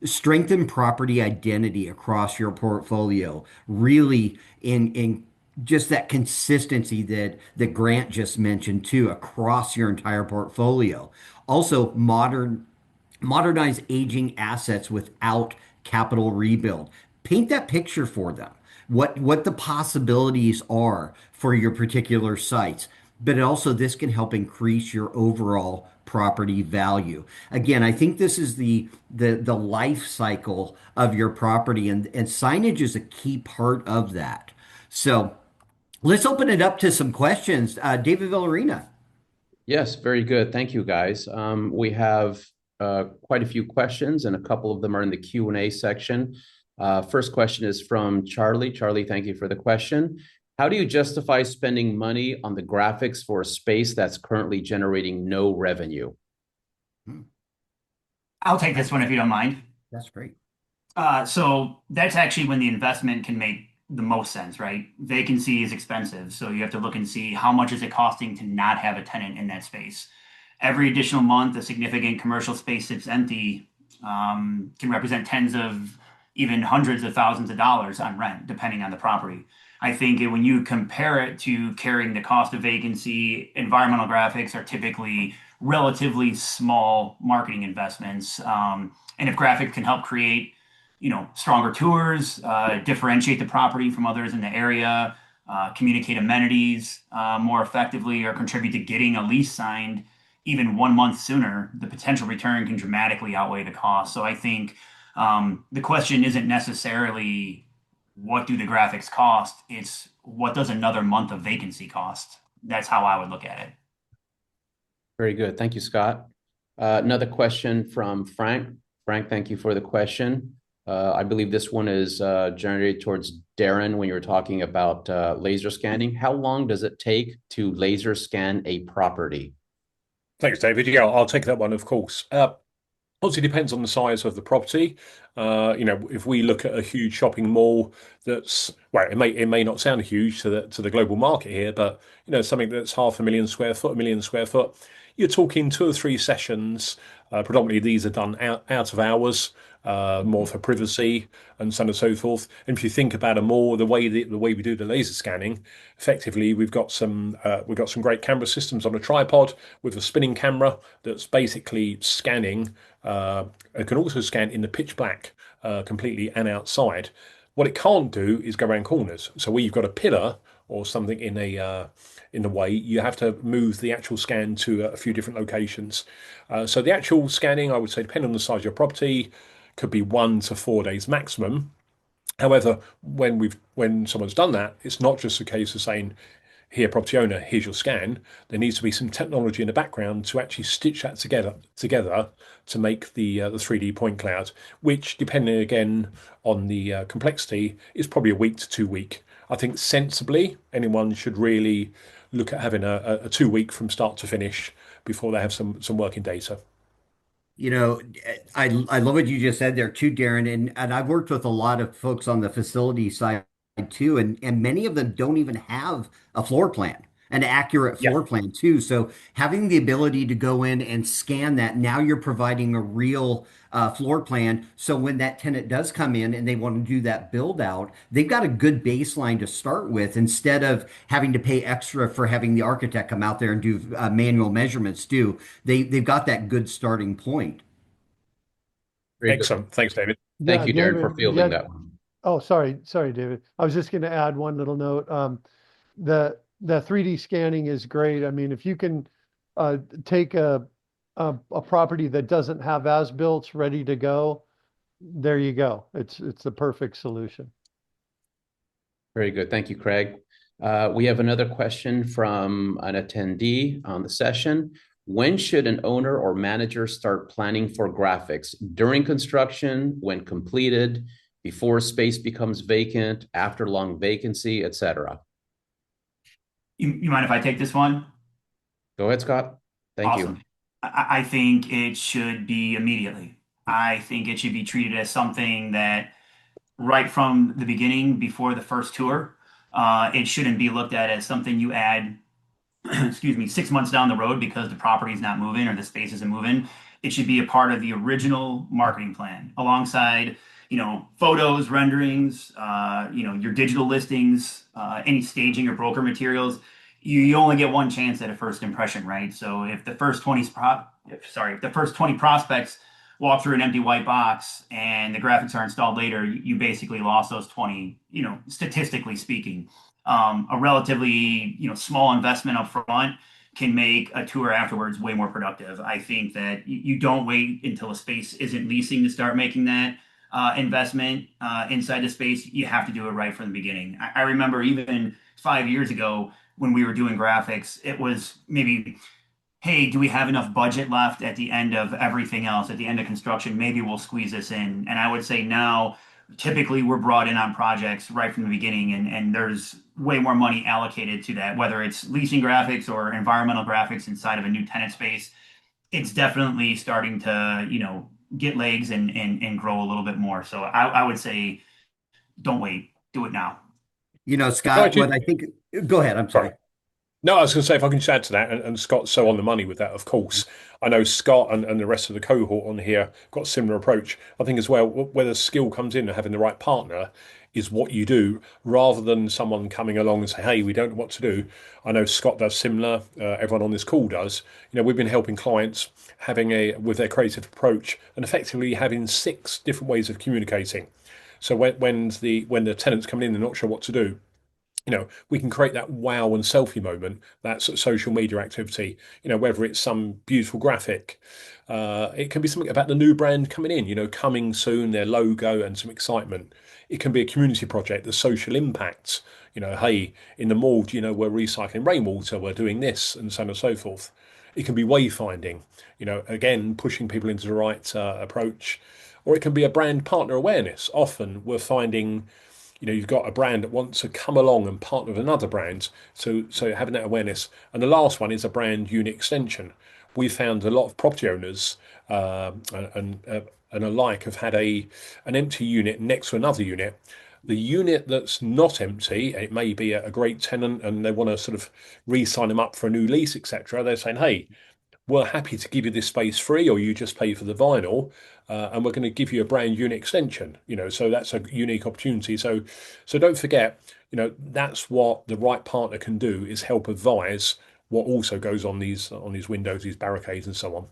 S2: Strengthen property identity across your portfolio, really in just that consistency that Grant just mentioned too, across your entire portfolio. Also, modernize aging assets without capital rebuild. Paint that picture for them. What the possibilities are for your particular sites. But also, this can help increase your overall property value. Again, I think this is the life cycle of your property, and signage is a key part of that. So let's open it up to some questions. David Villarina.
S1: Yes, very good. Thank you, guys. We have quite a few questions, and a couple of them are in the Q&A section. First question is from Charlie. Charlie, thank you for the question. How do you justify spending money on the graphics for a space that's currently generating no revenue?
S3: I'll take this one if you don't mind.
S2: That's great.
S3: So that's actually when the investment can make the most sense, right? Vacancy is expensive, so you have to look and see how much is it costing to not have a tenant in that space. Every additional month, a significant commercial space sits empty, can represent tens of, even hundreds of thousands of dollars on rent, depending on the property. I think when you compare it to carrying the cost of vacancy, environmental graphics are typically relatively small marketing investments. And if graphics can help create, stronger tours, differentiate the property from others in the area, communicate amenities more effectively, or contribute to getting a lease signed even 1 month sooner, the potential return can dramatically outweigh the cost. So I think the question isn't necessarily what do the graphics cost? It's what does another month of vacancy cost? That's how I would look at it.
S1: Very good. Thank you, Scott. Another question from Frank. Frank, thank you for the question. I believe this one is generated towards Darren when you were talking about laser scanning. How long does it take to laser scan a property?
S5: Thanks, David. Yeah, I'll take that one, of course. Obviously, depends on the size of the property. If we look at a huge shopping mall, it may not sound huge to the global market here, but something that's 500,000 square foot, 1 million square foot, you're talking 2 or 3 sessions. Predominantly, these are done out of hours. more for privacy and so on and so forth. And if you think about it more, the way we do the laser scanning, effectively we've got some great camera systems on a tripod with a spinning camera that's basically scanning. It can also scan in the pitch black completely and outside. What it can't do is go around corners. So where you've got a pillar or something in the way, you have to move the actual scan to a few different locations. So the actual scanning, I would say, depending on the size of your property, could be 1 to 4 days maximum. However, when someone's done that, it's not just a case of saying, "Here, property owner, here's your scan." There needs to be some technology in the background to actually stitch that together to make the 3D point cloud, which, depending again on the complexity, is probably a week to 2 week. I think sensibly, anyone should really look at having a 2 week from start to finish before they have some working data.
S2: You know, I love what you just said there too, Darren. And I've worked with a lot of folks on the facility side too, and many of them don't even have a floor plan, an accurate
S5: Yeah.
S2: floor plan too. So having the ability to go in and scan that, now you're providing a real floor plan. So when that tenant does come in and they want to do that build out, they've got a good baseline to start with instead of having to pay extra for having the architect come out there and do manual measurements too. They've got that good starting point.
S1: Very good.
S5: Excellent. Thanks, David.
S1: Thank
S4: Yeah,
S1: you, Darren, for
S4: David,
S1: fielding
S4: yeah.
S1: that one.
S4: Oh, sorry, David. I was just going to add one little note. The 3D scanning is great. I mean, if you can take a property that doesn't have as-built ready to go, there you go. It's the perfect solution.
S1: Very good. Thank you, Craig. We have another question from an attendee on the session. When should an owner or manager start planning for graphics? During construction, when completed, before space becomes vacant, after long vacancy, etc.?
S3: You mind if I take this one?
S1: Go ahead, Scott. Thank you.
S3: Awesome. I think it should be immediately. I think it should be treated as something that right from the beginning, before the first tour, it shouldn't be looked at as something you add, excuse me, 6 months down the road because the property is not moving or the space isn't moving. It should be a part of the original marketing plan alongside, photos, renderings, your digital listings, any staging or broker materials. You only get one chance at a first impression, right? So if the first 20 if the first 20 prospects walk through an empty white box and the graphics are installed later, you basically lost those 20, statistically speaking. A relatively, small investment up front can make a tour afterwards way more productive. I think that you don't wait until a space isn't leasing to start making that investment inside the space. You have to do it right from the beginning. I remember even 5 years ago when we were doing graphics, it was maybe, hey, do we have enough budget left at the end of everything else, at the end of construction? Maybe we'll squeeze this in. And I would say now, typically we're brought in on projects right from the beginning, and there's way more money allocated to that, whether it's leasing graphics or environmental graphics inside of a new tenant space. It's definitely starting to, get legs and grow a little bit more. So I would say don't wait, do it now.
S5: No,
S2: Scott, what
S5: actually,
S2: I think, go ahead. I'm
S5: sorry.
S2: sorry.
S5: No, I was going to say, if I can just add to that, and Scott's so on the money with that, of course. I know Scott and the rest of the cohort on here got a similar approach. I think as well, whether skill comes in and having the right partner is what you do, rather than someone coming along and say, "Hey, we don't know what to do." I know Scott does similar. Everyone on this call does. We've been helping clients with their creative approach and effectively having 6 different ways of communicating. So when the tenants come in, they're not sure what to do, we can create that wow and selfie moment, that sort of social media activity, whether it's some beautiful graphic. It can be something about the new brand coming in, coming soon, their logo and some excitement. It can be a community project, the social impacts, hey, in the mall, we're recycling rainwater, we're doing this, and so on and so forth. It can be wayfinding, again, pushing people into the right approach. Or it can be a brand partner awareness. Often we're finding you've got a brand that wants to come along and partner with another brand. So having that awareness. And the last one is a brand unit extension. We found a lot of property owners and alike have had an empty unit next to another unit. The unit that's not empty, it may be a great tenant and they want to sort of re-sign them up for a new lease, etc. They're saying, hey, we're happy to give you this space free, or you just pay for the vinyl, and we're going to give you a brand unit extension. So that's a unique opportunity. So don't forget, that's what the right partner can do, is help advise what also goes on these windows, these barricades, and so on.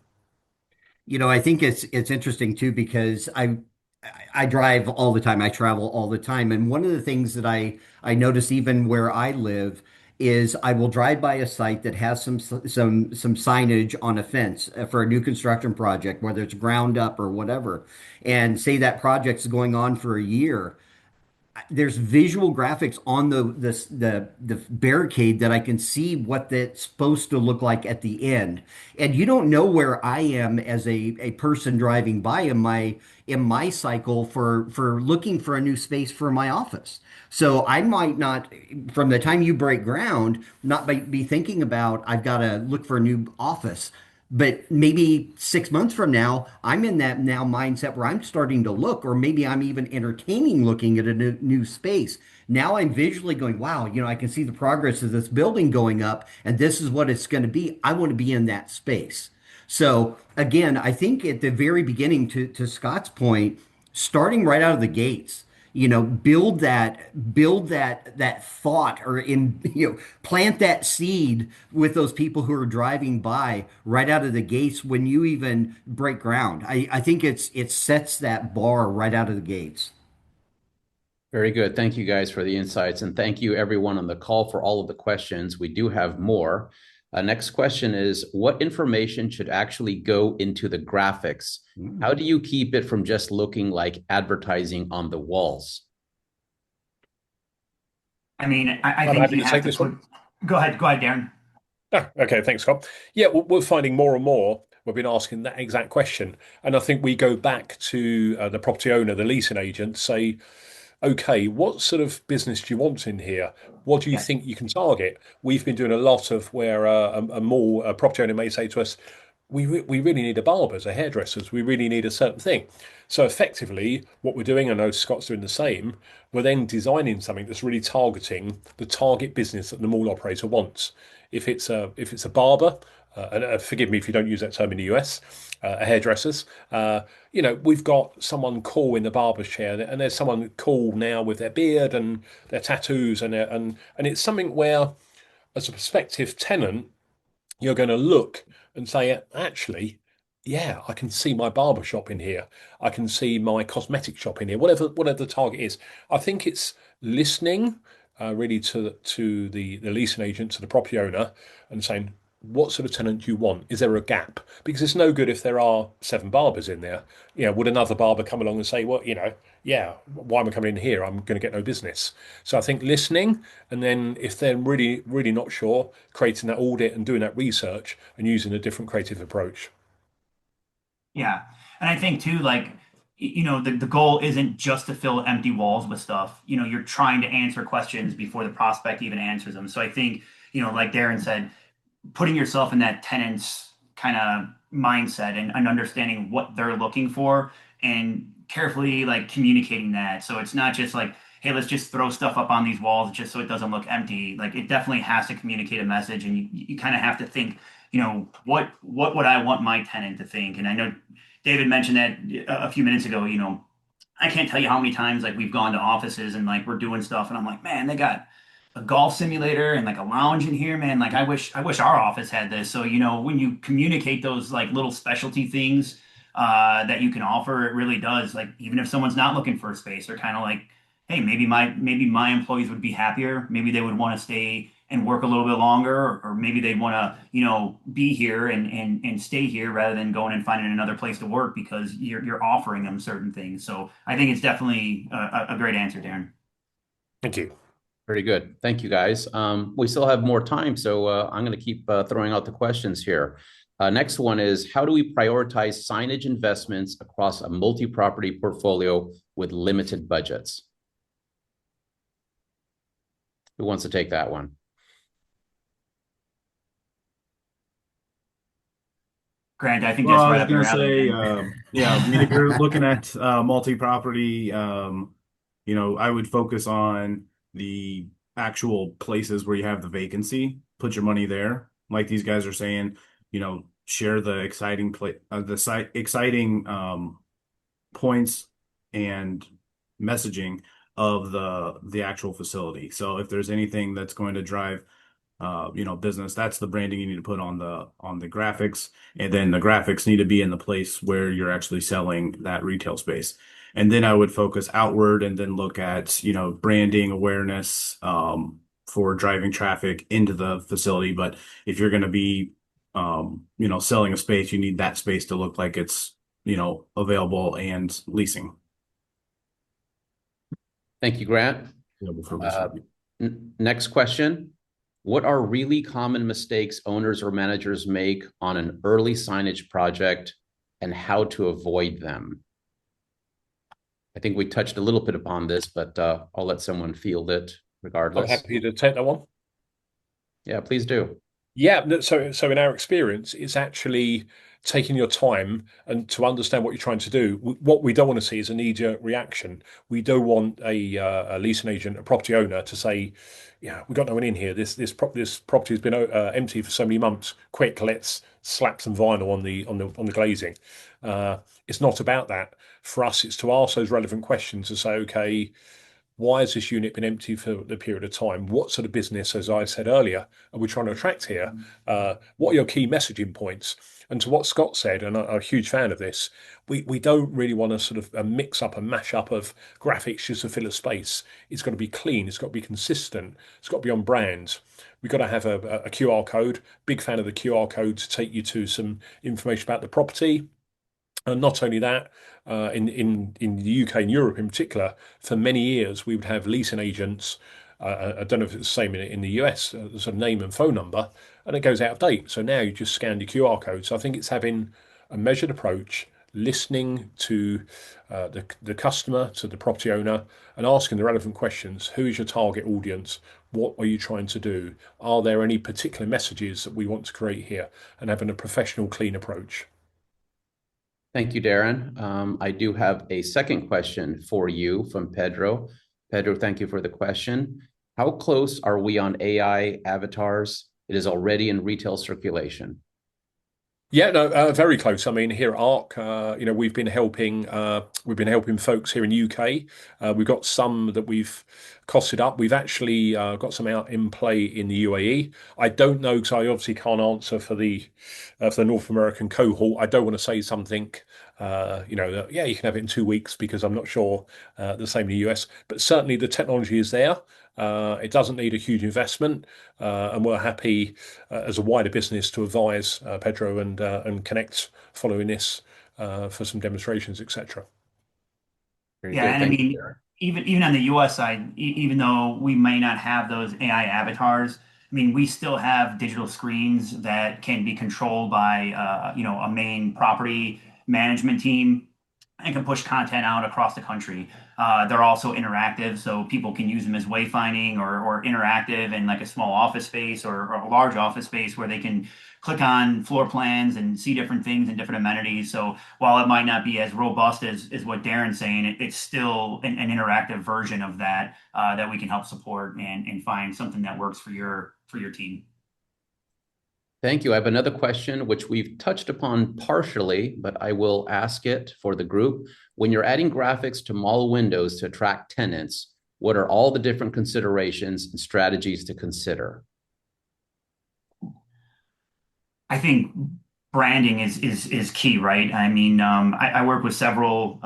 S2: I think it's interesting too because I drive all the time. I travel all the time, and one of the things that I notice even where I live is I will drive by a site that has some signage on a fence for a new construction project, whether it's ground up or whatever, and say that project's going on for a year. There's visual graphics on the barricade that I can see what that's supposed to look like at the end. And you don't know where I am as a person driving by in my cycle for looking for a new space for my office. So I might not, from the time you break ground, not be thinking about I've got to look for a new office. But maybe 6 months from now, I'm in that now mindset where I'm starting to look, or maybe I'm even entertaining looking at a new space. Now I'm visually going, wow, I can see the progress of this building going up, and this is what it's going to be. I want to be in that space. So again, I think at the very beginning, to Scott's point, starting right out of the gates, build that thought, or plant that seed with those people who are driving by right out of the gates when you even break ground. I think it sets that bar right out of the gates.
S1: Very good. Thank you guys for the insights. And thank you everyone on the call for all of the questions. We do have more. Next question is, what information should actually go into the graphics? How do you keep it from just looking like advertising on the walls?
S3: I mean, I
S5: I'm
S3: think
S5: happy
S3: you
S5: to
S3: have
S5: take
S3: to
S5: this
S3: put.
S5: one.
S3: Go ahead, Darren.
S5: Ah, okay, thanks, Scott. Yeah, we're finding more and more. We've been asking that exact question, and I think we go back to the property owner, the leasing agent, say, okay, what sort of business do you want in here? What do you
S3: Yes.
S5: think you can target? We've been doing a lot of where a mall, a property owner may say to us, we really need a barbers, a hairdressers. We really need a certain thing. So effectively, what we're doing, I know Scott's doing the same. We're then designing something that's really targeting the target business that the mall operator wants. If it's a barber, and forgive me if you don't use that term in the US, a hairdressers. We've got someone cool in the barber's chair, and there's someone cool now with their beard and their tattoos, and it's something where, as a prospective tenant, you're going to look and say, actually, yeah, I can see my barber shop in here. I can see my cosmetic shop in here. Whatever the target is, I think it's listening really to the leasing agent, to the property owner, and saying, what sort of tenant do you want? Is there a gap? Because it's no good if there are seven barbers in there. Would another barber come along and say, well, yeah, why am I coming in here? I'm going to get no business. So I think listening, and then if they're really, really not sure, creating that audit and doing that research and using a different creative approach.
S3: Yeah. And I think too, like, the goal isn't just to fill empty walls with stuff. You're trying to answer questions before the prospect even answers them. So I think, like Darren said, putting yourself in that tenant's kind of mindset and understanding what they're looking for and carefully like communicating that. So it's not just like, hey, let's just throw stuff up on these walls just so it doesn't look empty. Like it definitely has to communicate a message, and you kind of have to think, what would I want my tenant to think? And I know David mentioned that a few minutes ago. I can't tell you how many times like we've gone to offices and like we're doing stuff and I'm like, man, they got a golf simulator and like a lounge in here, man. Like I wish our office had this. So, when you communicate those like little specialty things that you can offer, it really does. Like even if someone's not looking for a space, they're kind of like, hey, maybe my employees would be happier. Maybe they would want to stay and work a little bit longer, or maybe they'd want to, be here and stay here rather than going and finding another place to work because you're offering them certain things. So I think it's definitely a great answer, Darren.
S5: Thank you.
S1: Very good. Thank you, guys. We still have more time, so I'm going to keep throwing out the questions here. Next one is, how do we prioritize signage investments across a multi-property portfolio with limited budgets? Who wants to take that one?
S3: Grant, I think
S6: Well,
S3: that's
S6: I
S3: right
S6: was
S3: up
S6: gonna
S3: your alley,
S6: say,
S3: man.
S6: yeah, I mean, if you're looking at multi-property, I would focus on the actual places where you have the vacancy. Put your money there. Like these guys are saying, share the exciting points and messaging of the actual facility. So if there's anything that's going to drive business, that's the branding you need to put on the graphics, and then the graphics need to be in the place where you're actually selling that retail space. And then I would focus outward and then look at, branding awareness for driving traffic into the facility. But if you're going to be, selling a space, you need that space to look like it's, available and leasing.
S1: Thank you, Grant.
S6: Available for
S1: Uh,
S6: leasing.
S1: Next question. What are really common mistakes owners or managers make on an early signage project and how to avoid them? I think we touched a little bit upon this, but I'll let someone field it
S5: I'm
S1: regardless.
S5: happy to take that one.
S1: Yeah, please do.
S5: Yeah, so in our experience, it's actually taking your time and to understand what you're trying to do. What we don't want to see is a knee-jerk reaction. We don't want a leasing agent, a property owner, to say, "Yeah, we got no one in here. This property has been empty for so many months. Quick, let's slap some vinyl on the glazing." It's not about that. For us, it's to ask those relevant questions to say, "Okay, why has this unit been empty for the period of time? What sort of business, as I said earlier, are we trying to attract here? What are your key messaging points?" And to what Scott said, and I'm a huge fan of this, we don't really want to sort of mix up and mash up of graphics just to fill a space. It's got to be clean. It's got to be consistent. It's got to be on brand. We've got to have a QR code. Big fan of the QR code to take you to some information about the property. And not only that, in the UK and Europe in particular, for many years we would have leasing agents. I don't know if it's the same in the US, sort of name and phone number, and it goes out of date. So now you just scan the QR code. So I think it's having a measured approach, listening to the customer, to the property owner, and asking the relevant questions. Who is your target audience? What are you trying to do? Are there any particular messages that we want to create here? And having a professional, clean approach.
S1: Thank you, Darren. I do have a second question for you from Pedro. Pedro, thank you for the question. How close are we on AI avatars? It is already in retail circulation.
S5: Yeah, no, very close. I mean, here at ARC, we've been helping folks here in the UK. We've got some that we've costed up. We've actually got some out in play in the UAE. I don't know because I obviously can't answer for the North American cohort. I don't want to say something, that yeah, you can have it in 2 weeks because I'm not sure the same in the US. But certainly the technology is there. It doesn't need a huge investment, and we're happy as a wider business to advise Pedro and connect following this for some demonstrations, etc.
S1: Very
S3: Yeah,
S1: good.
S3: and I
S1: Thank you,
S3: mean,
S1: Darren.
S3: even on the US side, even though we may not have those AI avatars, I mean, we still have digital screens that can be controlled by a main property management team and can push content out across the country. They're also interactive, so people can use them as wayfinding or interactive in like a small office space or a large office space where they can click on floor plans and see different things and different amenities. So while it might not be as robust as what Darren's saying, it's still an interactive version of that that we can help support and find something that works for your team.
S1: Thank you. I have another question, which we've touched upon partially, but I will ask it for the group. When you're adding graphics to mall windows to attract tenants, what are all the different considerations and strategies to consider?
S3: I think branding is key, right? I mean, I work with several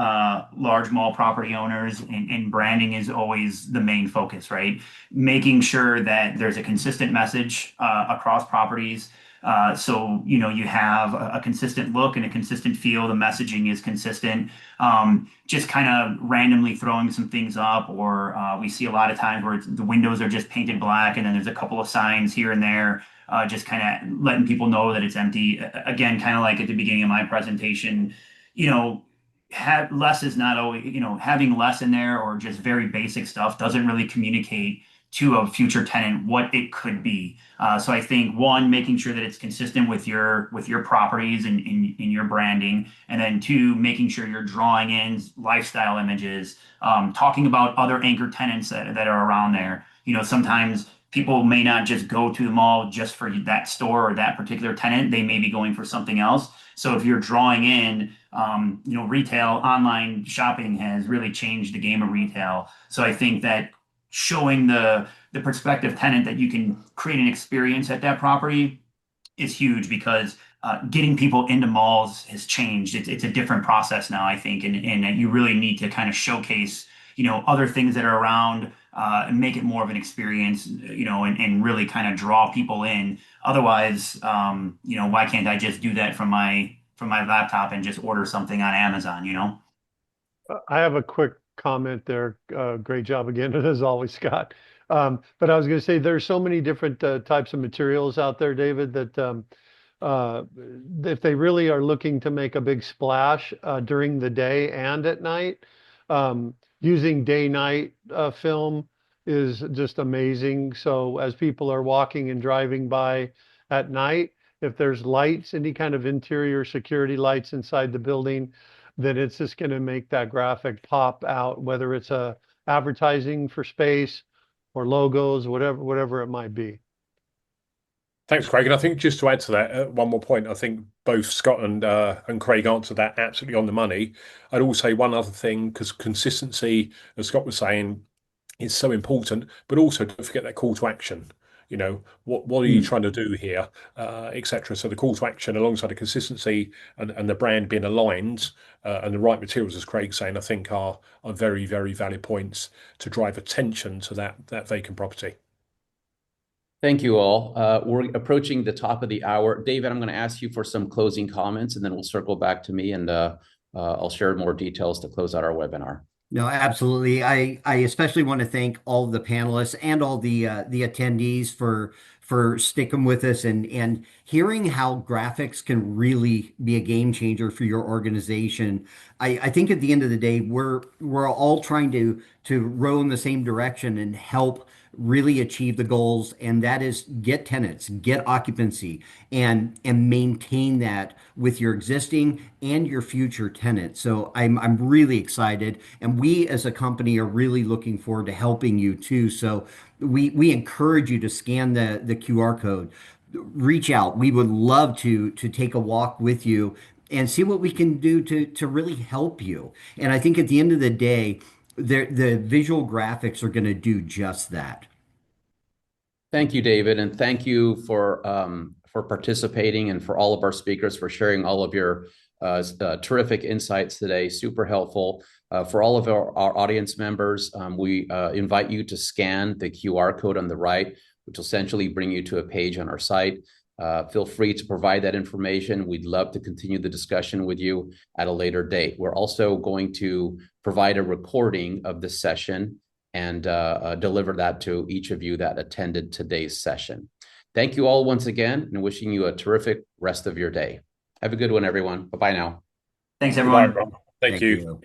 S3: large mall property owners, and branding is always the main focus, right? Making sure that there's a consistent message across properties. So, you have a consistent look and a consistent feel. The messaging is consistent. Just kind of randomly throwing some things up, or we see a lot of times where the windows are just painted black, and then there's a couple of signs here and there just kind of letting people know that it's empty. Again, kind of like at the beginning of my presentation, have less is not always, having less in there or just very basic stuff doesn't really communicate to a future tenant what it could be. So I think one, making sure that it's consistent with your properties and in your branding, and then two, making sure you're drawing in lifestyle images, talking about other anchor tenants that are around there. Sometimes people may not just go to the mall just for that store or that particular tenant. They may be going for something else. So if you're drawing in, retail, online shopping has really changed the game of retail. So I think that showing the prospective tenant that you can create an experience at that property is huge because getting people into malls has changed. It's a different process now, I think, and you really need to kind of showcase, other things that are around and make it more of an experience, and really kind of draw people in. Otherwise, why can't I just do that from my laptop and just order something on Amazon?
S4: I have a quick comment there. Great job again, as always, Scott. But I was going to say there's so many different types of materials out there, David, that uh, if they really are looking to make a big splash during the day and at night, using day-night film is just amazing. So as people are walking and driving by at night, if there's lights, any kind of interior security lights inside the building, then it's just going to make that graphic pop out, whether it's advertising for space or logos, whatever it might be.
S5: Thanks, Craig. And I think just to add to that, one more point, I think both Scott and Craig answered that absolutely on the money. I'd also say one other thing, because consistency, as Scott was saying, is so important, but also don't forget that call to action. What are you
S2: Mm.
S5: trying to do here, etc. So the call to action alongside the consistency and the brand being aligned and the right materials, as Craig's saying, I think are very, very valid points to drive attention to that vacant property.
S1: Thank you all. We're approaching the top of the hour. David, I'm going to ask you for some closing comments, and then we'll circle back to me, and I'll share more details to close out our webinar.
S2: No, absolutely. I especially want to thank all the panelists and all the attendees for sticking with us and hearing how graphics can really be a game changer for your organization. I think at the end of the day, we're all trying to row in the same direction and help really achieve the goals, and that is get tenants, get occupancy, and maintain that with your existing and your future tenants. So I'm really excited, and we as a company are really looking forward to helping you too. So we encourage you to scan the QR code, reach out. We would love to take a walk with you and see what we can do to really help you. And I think at the end of the day, the visual graphics are going to do just that.
S1: Thank you, David, and thank you for participating, and for all of our speakers for sharing all of your terrific insights today. Super helpful. For all of our audience members, we invite you to scan the QR code on the right, which will essentially bring you to a page on our site. Feel free to provide that information. We'd love to continue the discussion with you at a later date. We're also going to provide a recording of this session and deliver that to each of you that attended today's session. Thank you all once again, and wishing you a terrific rest of your day. Have a good one, everyone. Bye-bye now.
S3: Thanks,
S5: Goodbye,
S3: everyone.
S5: everyone. Thank
S2: Thank
S5: you.
S2: you.